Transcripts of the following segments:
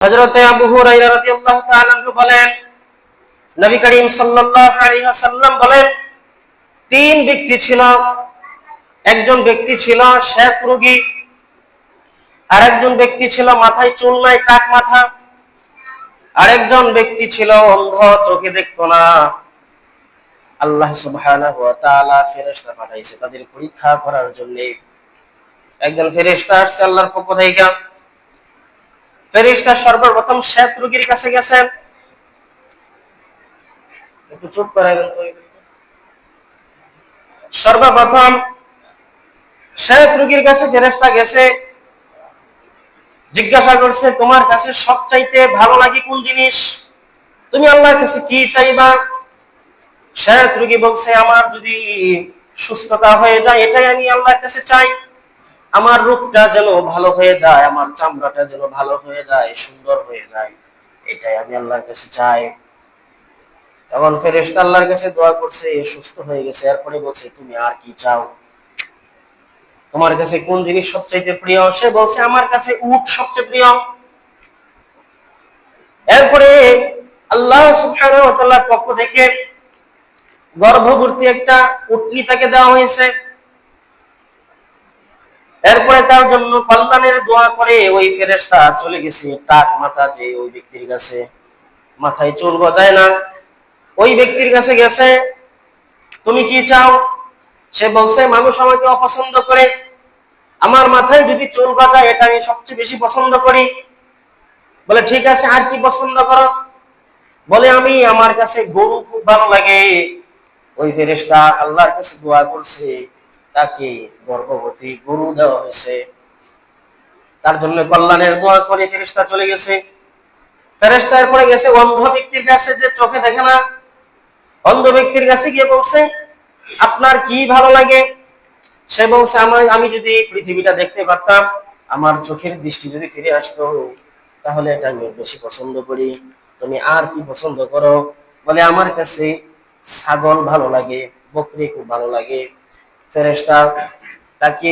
হযরত আবু হুরায়রা রাদিয়াল্লাহু তাআলা আনহু বলেন, নবী করিম সাল্লাল্লাহু আলাইহি ওয়াসাল্লাম বলেন, তিন ব্যক্তি ছিল। একজন ব্যক্তি ছিল শ্বেত রোগী, আরেকজন ব্যক্তি ছিল মাথায় চুল নাই, কাক মাথা, আরেকজন ব্যক্তি ছিল অন্ধ, চোখে দেখতো না। আল্লাহ সুবহানাহু ওয়া তাআলা ফেরেশতা পাঠাইছে তাদের পরীক্ষা করার জন্য। একজন ফেরেশতা আসছে আল্লাহর পক্ষ থেকে। ফেরেশতা সর্বপ্রথম শ্বেত রোগীর কাছে গেছেন। একটু চুপ করে গেল। সর্বপ্রথম শ্বেত রোগীর কাছে ফেরেশতা গেছে, জিজ্ঞাসা করছে, তোমার কাছে সবচাইতে ভালো লাগে কোন জিনিস? তুমি আল্লাহর কাছে কি চাইবা? শ্বেত রোগী বলছে, আমার যদি সুস্থতা হয়ে যায় এটাই আমি আল্লাহর কাছে চাই। আমার রূপটা যেন ভালো হয়ে যায়, আমার চামড়াটা যেন ভালো হয়ে যায়, সুন্দর হয়ে যায়, এটাই আমি আল্লাহর কাছে চাই। তখন ফেরেশতা আল্লাহর কাছে দোয়া করছে, সুস্থ হয়ে গেছে। এরপরে বলছে, তুমি আর কি চাও? তোমার কাছে কোন জিনিস সবচেয়ে প্রিয়? সে বলছে, আমার কাছে উট সবচেয়ে প্রিয়। এরপরে আল্লাহ সুবহানাহু ওয়া তাআলার পক্ষ থেকে গর্ভবতী একটা উটনি তাকে দেওয়া হয়েছে। এরপরে তার জন্য কল্যাণের দোয়া করে ওই ফেরেশতা চলে গেছে টাক মাথা যে ওই ব্যক্তির কাছে, মাথায় চুল গজায় না, ওই ব্যক্তির কাছে গেছে, তুমি কি চাও? সে বলছে, মানুষ আমাকে অপছন্দ করে, আমার মাথায় যদি চুল গজায় এটা আমি সবচেয়ে বেশি পছন্দ করি। বলে, ঠিক আছে, আর কি পছন্দ করো? বলে, আমার কাছে গরু খুব ভালো লাগে। ওই ফেরেশতা আল্লাহর কাছে দোয়া করছে, তাকে গর্ভবতী গরু দেওয়া হয়েছে। তার জন্য কল্যাণের দোয়া করে ফেরেশতা চলে গেছে। ফেরেশতা এরপরে গেছে অন্ধ ব্যক্তির কাছে, যে চোখে দেখে না। অন্ধ ব্যক্তির কাছে গিয়ে বলছে, আপনার কি ভালো লাগে? সে বলছে, আমি যদি পৃথিবীটা দেখতে পারতাম, আমার চোখের দৃষ্টি যদি ফিরে আসতো, তাহলে এটা আমি বেশি পছন্দ করি। তুমি আর কি পছন্দ করো? বলে, আমার কাছে ছাগল ভালো লাগে, বকরি খুব ভালো লাগে। ফেরেশতা তাকে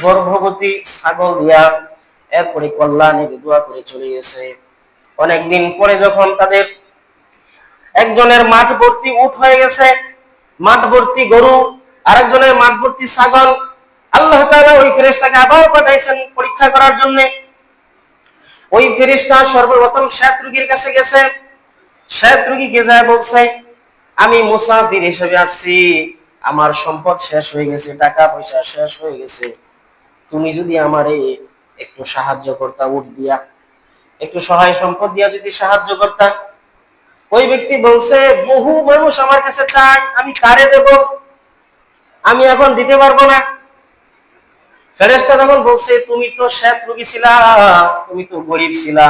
গর্ভবতী ছাগল দিয়া এরপরে কল্যাণের দোয়া করে চলে গেছে। অনেকদিন পরে যখন তাদের একজনের মাঠ ভর্তি উট হয়ে গেছে, মাঠ ভর্তি গরু, আরেকজনের মাঠ ভর্তি ছাগল, আল্লাহ তাআলা ওই ফেরেশতাকে আবার পাঠাইছেন পরীক্ষা করার জন্য। ওই ফেরেশতা সর্বপ্রথম শ্বেত রোগীর কাছে গেছে। শ্বেত রোগীকে যায় বলছে, আমি মুসাফির হিসেবে আসছি, আমার সম্পদ শেষ হয়ে গেছে, টাকা পয়সা শেষ হয়ে গেছে, তুমি যদি আমারে একটু সাহায্য করতা, উট দিয়া একটু সহায় সম্পদ দিয়া যদি সাহায্য করতা। ওই ব্যক্তি বলছে, বহু মানুষ আমার কাছে চায়, আমি কারে দেব? আমি এখন দিতে পারবো না। ফেরেশতা তখন বলছে, তুমি তো শ্বেত রোগী ছিলা, তুমি তো গরিব ছিলা,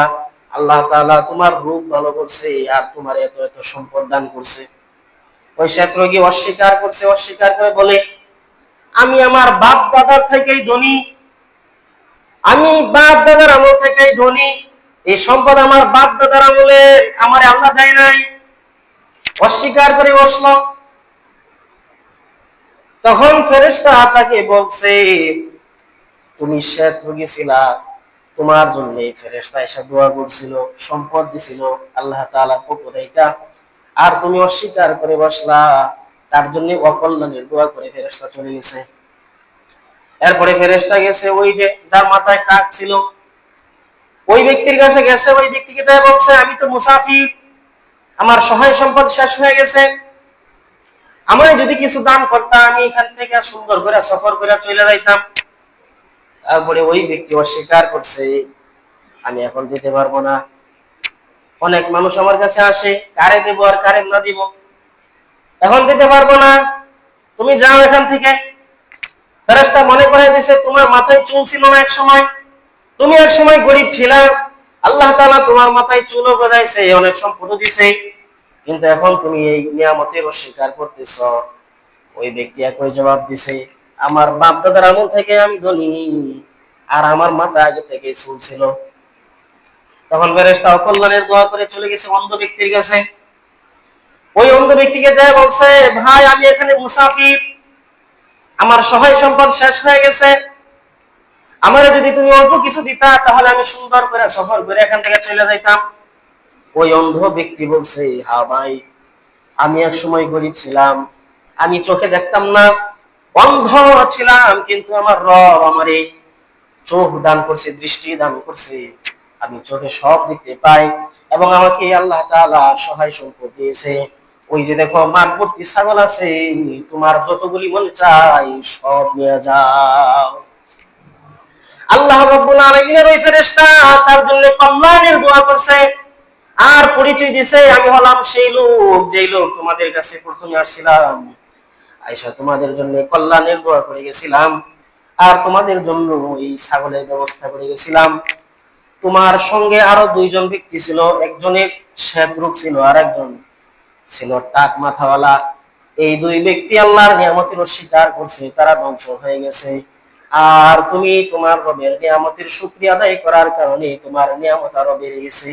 আল্লাহ তাআলা তোমার রূপ ভালো করছে আর তোমার এত এত সম্পদ দান করছে। ওই শ্বেত রোগী অস্বীকার করছে, অস্বীকার করে বলে, আমি আমার বাপ দাদার থেকেই ধনী, আমি বাপ দাদার আমল থেকেই ধনী, এই সম্পদ আমার বাপ দাদার আমলে আমার আল্লাহ দেয় নাই। অস্বীকার করে বসলো। তখন ফেরেশতা তাকে বলছে, তুমি শ্বেত রোগী ছিলা, তোমার জন্য ফেরেশতা এসে দোয়া করছিল, সম্পদ দিছিল আল্লাহ তাআলার পক্ষ থেকে, আর তুমি অস্বীকার করে বসলা, তার জন্য অকল্যাণের দোয়া করে ফেরেশতা চলে গেছে। এরপরে ফেরেশতা গেছে ওই যে যার মাথায় টাক ছিল, ওই ব্যক্তির কাছে গেছে। ওই ব্যক্তিকে তাই বলছে, আমি তো মুসাফির, আমার সহায় সম্পদ শেষ হয়ে গেছে, আমার যদি কিছু দান করতাম, আমি এখান থেকে সুন্দর করে সফর করে চলে যাইতাম। তারপরে ওই ব্যক্তি অস্বীকার করছে, আমি এখন দিতে পারবো না, অনেক মানুষ আমার কাছে আসে, কারে দেব আর কারে না দিব, এখন দিতে পারবো না, তুমি যাও এখান থেকে। ফেরেশতা মনে করে দিছে, তোমার মাথায় চুল ছিল না এক সময়, তুমি এক সময় গরিব ছিলা, আল্লাহ তাআলা তোমার মাথায় চুলও গজাইছে, অনেক সম্পদ দিছে, কিন্তু এখন তুমি এই নিয়ামতের অস্বীকার করতেছ। ওই ব্যক্তি একই জবাব দিছে, আমার বাপ দাদার আমল থেকে আমি ধনী, আর আমার মাথা আগে থেকে চুল ছিল। তখন ফেরেশতা অকল্যাণের দোয়া করে চলে গেছে অন্ধ ব্যক্তির কাছে। ওই অন্ধ ব্যক্তিকে যায় বলছে, ভাই, আমি এখানে মুসাফির, আমার সহায় সম্পদ শেষ হয়ে গেছে, আমারে যদি তুমি অল্প কিছু দিতা তাহলে আমি সুন্দর করে সফর করে এখান থেকে চলে যাইতাম। ওই অন্ধ ব্যক্তি বলছে, হ্যাঁ ভাই, আমি এক সময় গরিব ছিলাম, আমি চোখে দেখতাম না, অন্ধ ছিলাম, কিন্তু আমার রব আমারে চোখ দান করছে, দৃষ্টি দান করছে, আমি চোখে সব দেখতে পাই, এবং আমাকে আল্লাহ তাআলা সহায় সম্পদ দিয়েছে। ওই যে দেখো মাঠভর্তি ছাগল আছে, তোমার যতগুলি মনে চাই সব নিয়ে যাও। আল্লাহ রাব্বুল আলামিনের ওই ফেরেশতা তার জন্য কল্যাণের দোয়া করছে, আর পরিচয় দিছে, আমি হলাম সেই লোক, যেই লোক তোমাদের কাছে প্রথমে আসছিলাম, আয়েশা তোমাদের জন্য কল্যাণের দোয়া করে গেছিলাম, আর তোমাদের জন্য এই ছাগলের ব্যবস্থা করে গেছিলাম। তোমার সঙ্গে আরো দুইজন ব্যক্তি ছিল, একজনের শ্বেত রোগ ছিল আর একজন ছিল টাক মাথাওয়ালা। এই দুই ব্যক্তি আল্লাহর নিয়ামতের অস্বীকার করছে, তারা ধ্বংস হয়ে গেছে। আর তুমি তোমার রবের নিয়ামতের শুকরিয়া আদায় করার কারণে তোমার নিয়ামত আরো বেড়ে গেছে।